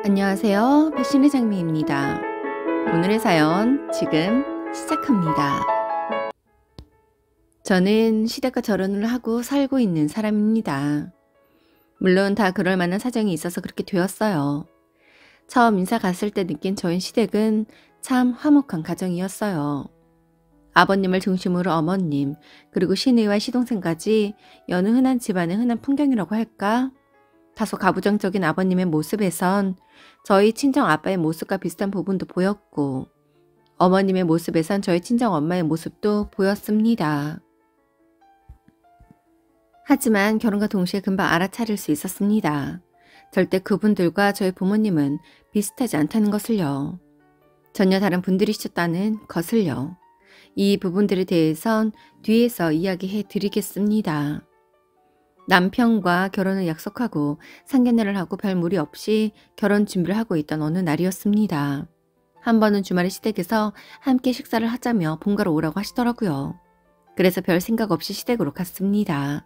안녕하세요. 배신의 장미입니다. 오늘의 사연 지금 시작합니다. 저는 시댁과 결혼을 하고 살고 있는 사람입니다. 물론 다 그럴 만한 사정이 있어서 그렇게 되었어요. 처음 인사 갔을 때 느낀 저희 시댁은 참 화목한 가정이었어요. 아버님을 중심으로 어머님, 그리고 시누이와 시동생까지 여느 흔한 집안의 흔한 풍경이라고 할까? 다소 가부장적인 아버님의 모습에선 저희 친정 아빠의 모습과 비슷한 부분도 보였고, 어머님의 모습에선 저희 친정 엄마의 모습도 보였습니다. 하지만 결혼과 동시에 금방 알아차릴 수 있었습니다. 절대 그분들과 저희 부모님은 비슷하지 않다는 것을요. 전혀 다른 분들이셨다는 것을요. 이 부분들에 대해선 뒤에서 이야기해 드리겠습니다. 남편과 결혼을 약속하고 상견례를 하고 별 무리 없이 결혼 준비를 하고 있던 어느 날이었습니다. 한 번은 주말에 시댁에서 함께 식사를 하자며 본가로 오라고 하시더라고요. 그래서 별 생각 없이 시댁으로 갔습니다.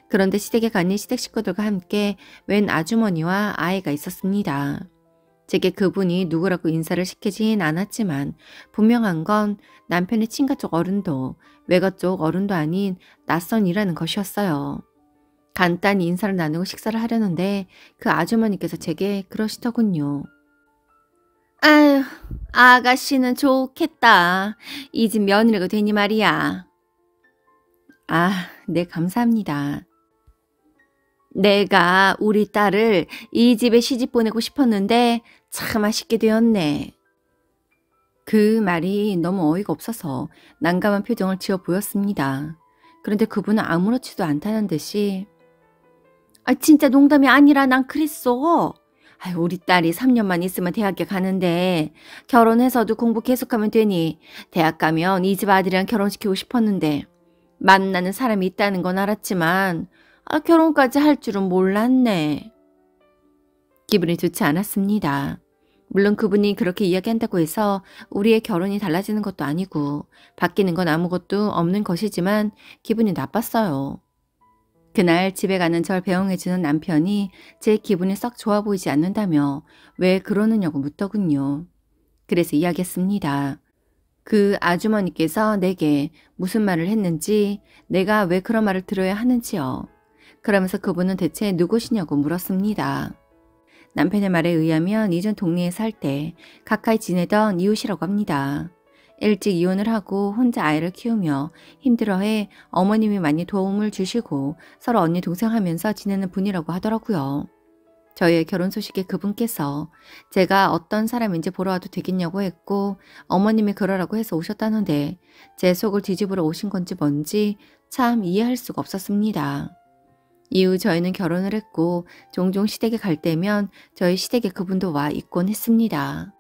그런데 시댁에 가니 시댁 식구들과 함께 웬 아주머니와 아이가 있었습니다. 제게 그분이 누구라고 인사를 시키진 않았지만 분명한 건 남편의 친가 쪽 어른도 외가 쪽 어른도 아닌 낯선이라는 것이었어요. 간단히 인사를 나누고 식사를 하려는데 그 아주머니께서 제게 그러시더군요. 아유, 아가씨는 좋겠다. 이 집 며느리가 되니 말이야. 아, 네, 감사합니다. 내가 우리 딸을 이 집에 시집 보내고 싶었는데 참 아쉽게 되었네. 그 말이 너무 어이가 없어서 난감한 표정을 지어 보였습니다. 그런데 그분은 아무렇지도 않다는 듯이 진짜 농담이 아니라 난 그랬어. 우리 딸이 3년만 있으면 대학에 가는데 결혼해서도 공부 계속하면 되니 대학 가면 이 집 아들이랑 결혼시키고 싶었는데 만나는 사람이 있다는 건 알았지만 결혼까지 할 줄은 몰랐네. 기분이 좋지 않았습니다. 물론 그분이 그렇게 이야기한다고 해서 우리의 결혼이 달라지는 것도 아니고 바뀌는 건 아무것도 없는 것이지만 기분이 나빴어요. 그날 집에 가는 절 배웅해주는 남편이 제 기분이 썩 좋아 보이지 않는다며 왜 그러느냐고 묻더군요. 그래서 이야기했습니다. 그 아주머니께서 내게 무슨 말을 했는지, 내가 왜 그런 말을 들어야 하는지요. 그러면서 그분은 대체 누구시냐고 물었습니다. 남편의 말에 의하면 이전 동네에 살 때 가까이 지내던 이웃이라고 합니다. 일찍 이혼을 하고 혼자 아이를 키우며 힘들어해 어머님이 많이 도움을 주시고 서로 언니 동생 하면서 지내는 분이라고 하더라고요. 저희의 결혼 소식에 그분께서 제가 어떤 사람인지 보러 와도 되겠냐고 했고 어머님이 그러라고 해서 오셨다는데 제 속을 뒤집으러 오신 건지 뭔지 참 이해할 수가 없었습니다. 이후 저희는 결혼을 했고 종종 시댁에 갈 때면 저희 시댁에 그분도 와 있곤 했습니다.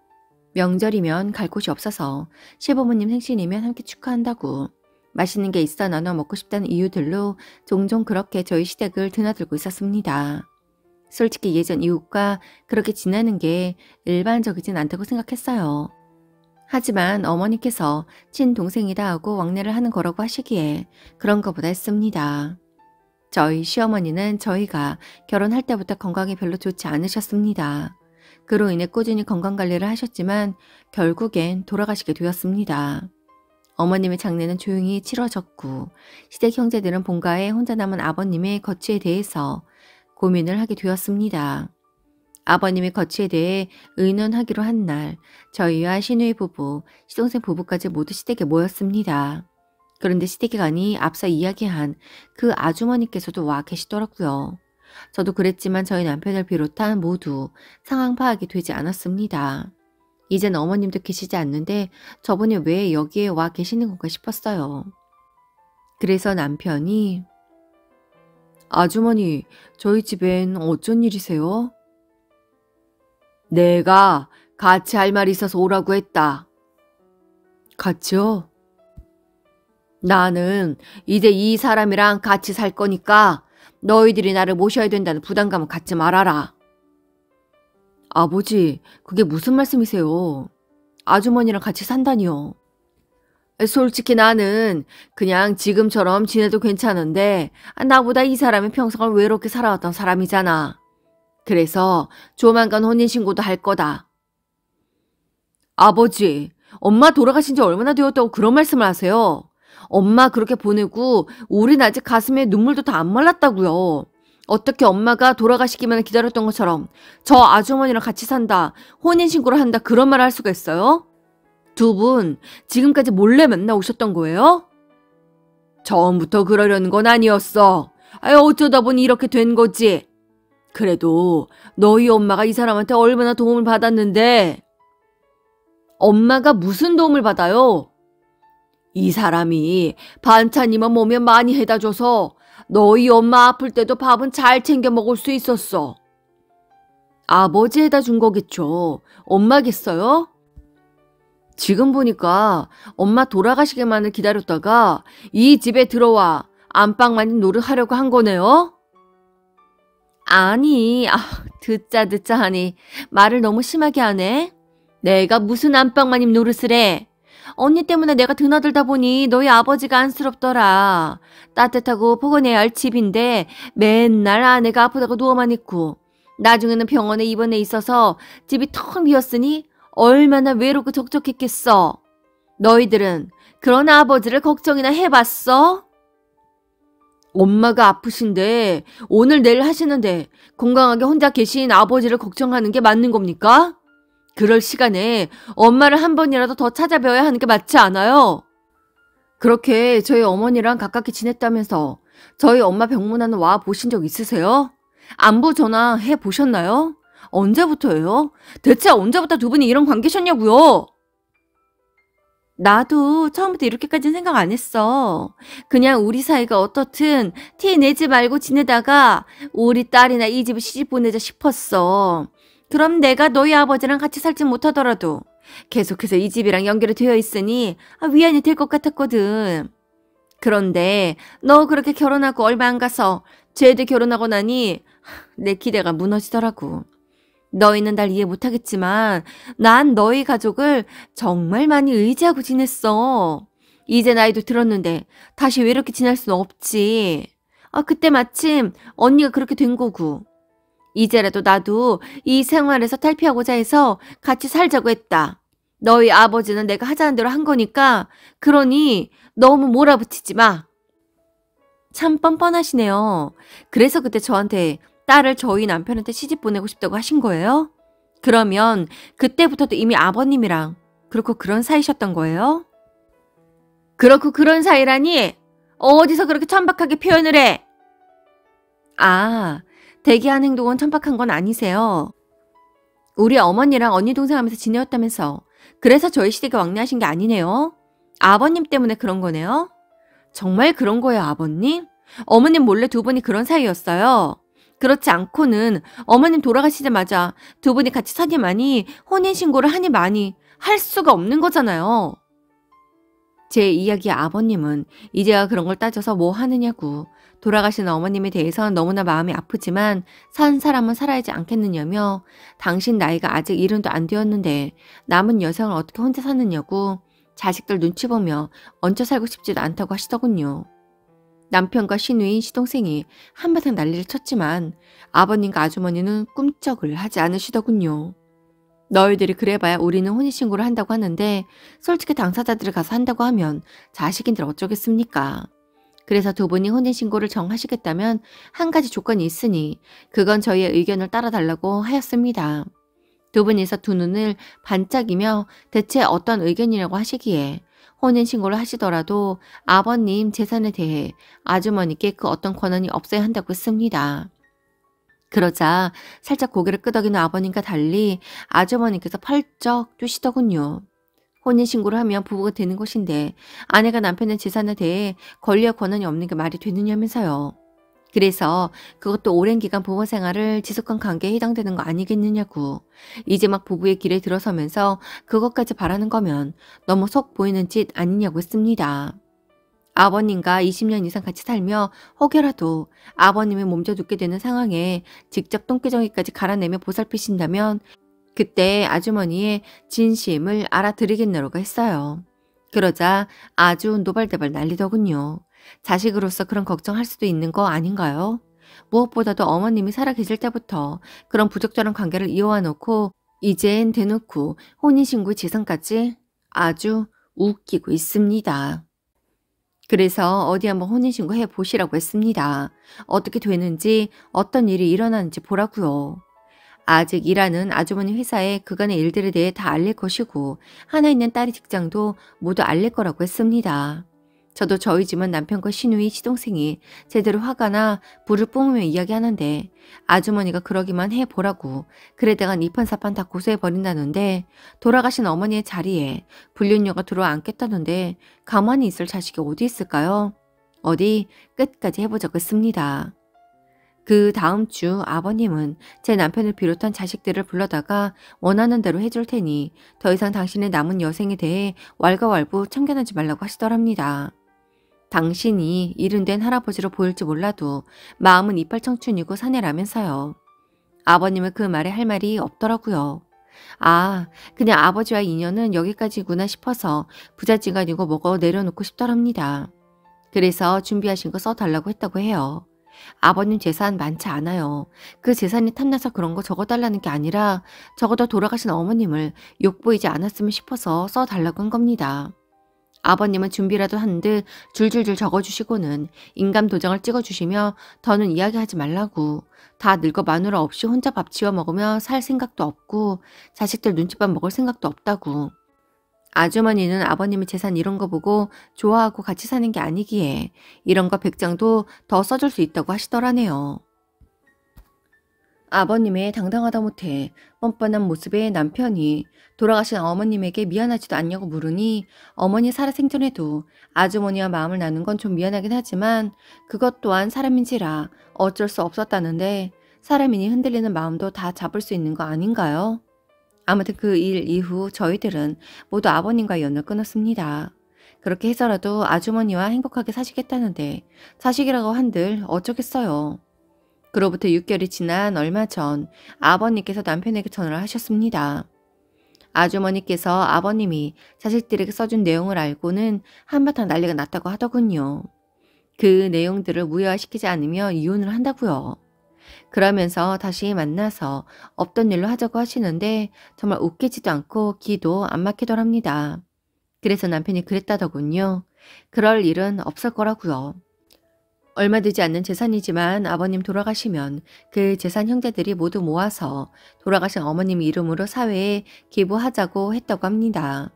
명절이면 갈 곳이 없어서 시부모님 생신이면 함께 축하한다고 맛있는 게 있어 나눠 먹고 싶다는 이유들로 종종 그렇게 저희 시댁을 드나들고 있었습니다. 솔직히 예전 이웃과 그렇게 지내는 게 일반적이진 않다고 생각했어요. 하지만 어머니께서 친동생이다 하고 왕래를 하는 거라고 하시기에 그런 거보다 했습니다. 저희 시어머니는 저희가 결혼할 때부터 건강이 별로 좋지 않으셨습니다. 그로 인해 꾸준히 건강관리를 하셨지만 결국엔 돌아가시게 되었습니다. 어머님의 장례는 조용히 치러졌고 시댁 형제들은 본가에 혼자 남은 아버님의 거취에 대해서 고민을 하게 되었습니다. 아버님의 거취에 대해 의논하기로 한 날 저희와 시누이 부부, 시동생 부부까지 모두 시댁에 모였습니다. 그런데 시댁에 가니 앞서 이야기한 그 아주머니께서도 와 계시더라고요. 저도 그랬지만 저희 남편을 비롯한 모두 상황 파악이 되지 않았습니다. 이젠 어머님도 계시지 않는데 저분이 왜 여기에 와 계시는 건가 싶었어요. 그래서 남편이 아주머니, 저희 집엔 어쩐 일이세요? 내가 같이 할 말이 있어서 오라고 했다. 같이요? 나는 이제 이 사람이랑 같이 살 거니까 너희들이 나를 모셔야 된다는 부담감을 갖지 말아라. 아버지, 그게 무슨 말씀이세요? 아주머니랑 같이 산다니요. 솔직히 나는 그냥 지금처럼 지내도 괜찮은데 나보다 이 사람이 평생을 외롭게 살아왔던 사람이잖아. 그래서 조만간 혼인신고도 할 거다. 아버지, 엄마 돌아가신 지 얼마나 되었다고 그런 말씀을 하세요? 엄마 그렇게 보내고 우린 아직 가슴에 눈물도 다 안 말랐다고요. 어떻게 엄마가 돌아가시기만 기다렸던 것처럼 저 아주머니랑 같이 산다, 혼인신고를 한다 그런 말을 할 수가 있어요? 두 분 지금까지 몰래 만나 오셨던 거예요? 처음부터 그러려는 건 아니었어. 어쩌다 보니 이렇게 된 거지. 그래도 너희 엄마가 이 사람한테 얼마나 도움을 받았는데. 엄마가 무슨 도움을 받아요? 이 사람이 반찬이만 오면 많이 해다 줘서 너희 엄마 아플 때도 밥은 잘 챙겨 먹을 수 있었어. 아버지 해다 준 거겠죠. 엄마겠어요? 지금 보니까 엄마 돌아가시기만을 기다렸다가 이 집에 들어와 안방마님 노릇하려고 한 거네요? 아니, 듣자 하니 말을 너무 심하게 하네. 내가 무슨 안방마님 노릇을 해. 언니 때문에 내가 드나들다 보니 너희 아버지가 안쓰럽더라. 따뜻하고 포근해야 할 집인데 맨날 아내가 아프다고 누워만 있고 나중에는 병원에 입원해 있어서 집이 텅 비었으니 얼마나 외롭고 적적했겠어. 너희들은 그런 아버지를 걱정이나 해봤어? 엄마가 아프신데 오늘 내일 하시는데 건강하게 혼자 계신 아버지를 걱정하는 게 맞는 겁니까? 그럴 시간에 엄마를 한 번이라도 더 찾아뵈어야 하는 게 맞지 않아요? 그렇게 저희 어머니랑 가깝게 지냈다면서 저희 엄마 병문안은 와 보신 적 있으세요? 안부 전화 해 보셨나요? 언제부터예요? 대체 언제부터 두 분이 이런 관계셨냐고요? 나도 처음부터 이렇게까지는 생각 안 했어. 그냥 우리 사이가 어떻든 티 내지 말고 지내다가 우리 딸이나 이 집에 시집 보내자 싶었어. 그럼 내가 너희 아버지랑 같이 살진 못하더라도 계속해서 이 집이랑 연결이 되어 있으니 위안이 될 것 같았거든. 그런데 너 그렇게 결혼하고 얼마 안 가서 쟤들 결혼하고 나니 내 기대가 무너지더라고. 너희는 날 이해 못하겠지만 난 너희 가족을 정말 많이 의지하고 지냈어. 이제 나이도 들었는데 다시 왜 이렇게 지낼 수는 없지. 그때 마침 언니가 그렇게 된 거고. 이제라도 나도 이 생활에서 탈피하고자 해서 같이 살자고 했다. 너희 아버지는 내가 하자는 대로 한 거니까 그러니 너무 몰아붙이지 마. 참 뻔뻔하시네요. 그래서 그때 저한테 딸을 저희 남편한테 시집 보내고 싶다고 하신 거예요? 그러면 그때부터도 이미 아버님이랑 그렇고 그런 사이셨던 거예요? 그렇고 그런 사이라니? 어디서 그렇게 천박하게 표현을 해? 대기한 행동은 천박한 건 아니세요. 우리 어머니랑 언니 동생 하면서 지내었다면서 그래서 저희 시댁에 왕래하신 게 아니네요. 아버님 때문에 그런 거네요. 정말 그런 거예요, 아버님? 어머님 몰래 두 분이 그런 사이였어요. 그렇지 않고는 어머님 돌아가시자마자 두 분이 같이 사니만이 혼인신고를 하니만이 할 수가 없는 거잖아요. 제 이야기의 아버님은 이제야 그런 걸 따져서 뭐 하느냐고. 돌아가신 어머님에 대해서는 너무나 마음이 아프지만 산 사람은 살아야지 않겠느냐며 당신 나이가 아직 70도 안 되었는데 남은 여생을 어떻게 혼자 사느냐고 자식들 눈치 보며 얹혀 살고 싶지도 않다고 하시더군요. 남편과 시누인 시동생이 한바탕 난리를 쳤지만 아버님과 아주머니는 꿈쩍을 하지 않으시더군요. 너희들이 그래봐야 우리는 혼인신고를 한다고 하는데 솔직히 당사자들이 가서 한다고 하면 자식인들 어쩌겠습니까? 그래서 두 분이 혼인신고를 정하시겠다면 한 가지 조건이 있으니 그건 저희의 의견을 따라달라고 하였습니다. 두 분이서 두 눈을 반짝이며 대체 어떤 의견이라고 하시기에 혼인신고를 하시더라도 아버님 재산에 대해 아주머니께 그 어떤 권한이 없어야 한다고 했습니다. 그러자 살짝 고개를 끄덕이는 아버님과 달리 아주머니께서 펄쩍 뛰시더군요. 혼인신고를 하면 부부가 되는 것인데 아내가 남편의 재산에 대해 권리와 권한이 없는 게 말이 되느냐면서요. 그래서 그것도 오랜 기간 부부 생활을 지속한 관계에 해당되는 거 아니겠느냐고. 이제 막 부부의 길에 들어서면서 그것까지 바라는 거면 너무 속 보이는 짓 아니냐고 했습니다. 아버님과 20년 이상 같이 살며 혹여라도 아버님이 몸져 눕게 되는 상황에 직접 똥개정이까지 갈아내며 보살피신다면 그때 아주머니의 진심을 알아드리겠노라고 했어요. 그러자 아주 노발대발 난리더군요. 자식으로서 그런 걱정할 수도 있는 거 아닌가요? 무엇보다도 어머님이 살아계실 때부터 그런 부적절한 관계를 이어와 놓고 이젠 대놓고 혼인신고 재산까지 아주 웃기고 있습니다. 그래서 어디 한번 혼인신고 해보시라고 했습니다. 어떻게 되는지 어떤 일이 일어나는지 보라고요. 아직 일하는 아주머니 회사에 그간의 일들에 대해 다 알릴 것이고 하나 있는 딸의 직장도 모두 알릴 거라고 했습니다. 저도 저희 집은 남편과 시누이 시동생이 제대로 화가 나 불을 뿜으며 이야기하는데 아주머니가 그러기만 해보라고 그래다간 이판사판 다 고소해버린다는데 돌아가신 어머니의 자리에 불륜녀가 들어앉겠다는데 가만히 있을 자식이 어디 있을까요? 어디 끝까지 해보자고 했습니다. 그 다음 주 아버님은 제 남편을 비롯한 자식들을 불러다가 원하는 대로 해줄 테니 더 이상 당신의 남은 여생에 대해 왈가왈부 참견하지 말라고 하시더랍니다. 당신이 이른된 할아버지로 보일지 몰라도 마음은 이빨 청춘이고 사내라면서요. 아버님은 그 말에 할 말이 없더라고요. 아, 그냥 아버지와 인연은 여기까지구나 싶어서 부잣지간이고 뭐고 내려놓고 싶더랍니다. 그래서 준비하신 거 써달라고 했다고 해요. 아버님 재산 많지 않아요. 그 재산이 탐나서 그런 거 적어달라는 게 아니라 적어도 돌아가신 어머님을 욕보이지 않았으면 싶어서 써달라고 한 겁니다. 아버님은 준비라도 한 듯 줄줄줄 적어주시고는 인감 도장을 찍어주시며 더는 이야기하지 말라고 다 늙어 마누라 없이 혼자 밥 지어 먹으며 살 생각도 없고 자식들 눈칫밥 먹을 생각도 없다고. 아주머니는 아버님의 재산 이런 거 보고 좋아하고 같이 사는 게 아니기에 이런 거 100장도 더 써줄 수 있다고 하시더라네요. 아버님의 당당하다 못해 뻔뻔한 모습의 남편이 돌아가신 어머님에게 미안하지도 않냐고 물으니 어머니 살아생전에도 아주머니와 마음을 나눈 건 좀 미안하긴 하지만 그것 또한 사람인지라 어쩔 수 없었다는데 사람이니 흔들리는 마음도 다 잡을 수 있는 거 아닌가요? 아무튼 그 일 이후 저희들은 모두 아버님과 연을 끊었습니다. 그렇게 해서라도 아주머니와 행복하게 사시겠다는데 자식이라고 한들 어쩌겠어요. 그로부터 6개월이 지난 얼마 전 아버님께서 남편에게 전화를 하셨습니다. 아주머니께서 아버님이 자식들에게 써준 내용을 알고는 한바탕 난리가 났다고 하더군요. 그 내용들을 무효화시키지 않으며 이혼을 한다고요. 그러면서 다시 만나서 없던 일로 하자고 하시는데 정말 웃기지도 않고 기도 안 막히더랍니다. 그래서 남편이 그랬다더군요. 그럴 일은 없을 거라고요. 얼마 되지 않는 재산이지만 아버님 돌아가시면 그 재산 형제들이 모두 모아서 돌아가신 어머님 이름으로 사회에 기부하자고 했다고 합니다.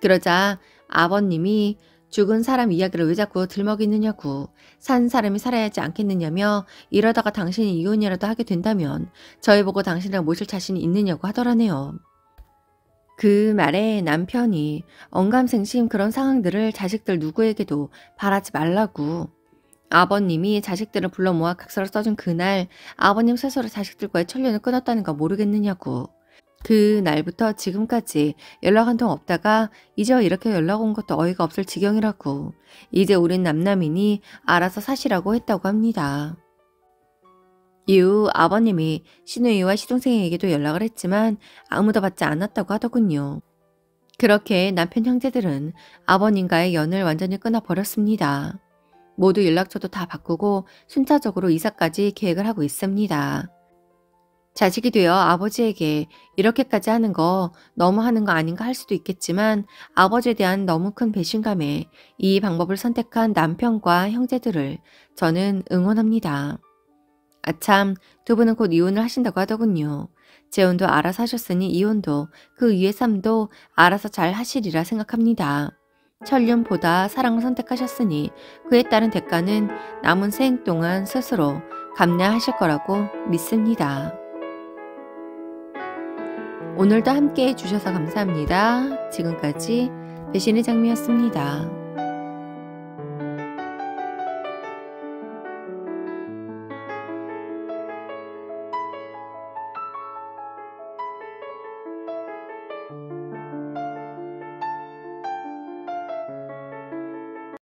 그러자 아버님이 죽은 사람 이야기를 왜 자꾸 들먹이느냐고 산 사람이 살아야 하지 않겠느냐며 이러다가 당신이 이혼이라도 하게 된다면 저희 보고 당신을 모실 자신이 있느냐고 하더라네요. 그 말에 남편이 언감생심 그런 상황들을 자식들 누구에게도 바라지 말라고 아버님이 자식들을 불러 모아 각서를 써준 그날 아버님 스스로 자식들과의 천련을 끊었다는 거 모르겠느냐고. 그 날부터 지금까지 연락 한 통 없다가 이제 이렇게 연락 온 것도 어이가 없을 지경이라고. 이제 우린 남남이니 알아서 사시라고 했다고 합니다. 이후 아버님이 시누이와 시동생에게도 연락을 했지만 아무도 받지 않았다고 하더군요. 그렇게 남편 형제들은 아버님과의 연을 완전히 끊어버렸습니다. 모두 연락처도 다 바꾸고 순차적으로 이사까지 계획을 하고 있습니다. 자식이 되어 아버지에게 이렇게까지 하는 거 너무 하는 거 아닌가 할 수도 있겠지만 아버지에 대한 너무 큰 배신감에 이 방법을 선택한 남편과 형제들을 저는 응원합니다. 아참, 두 분은 곧 이혼을 하신다고 하더군요. 재혼도 알아서 하셨으니 이혼도 그 위의 삶도 알아서 잘 하시리라 생각합니다. 천륜보다 사랑을 선택하셨으니 그에 따른 대가는 남은 생애 동안 스스로 감내하실 거라고 믿습니다. 오늘도 함께 해주셔서 감사합니다. 지금까지 배신의 장미였습니다.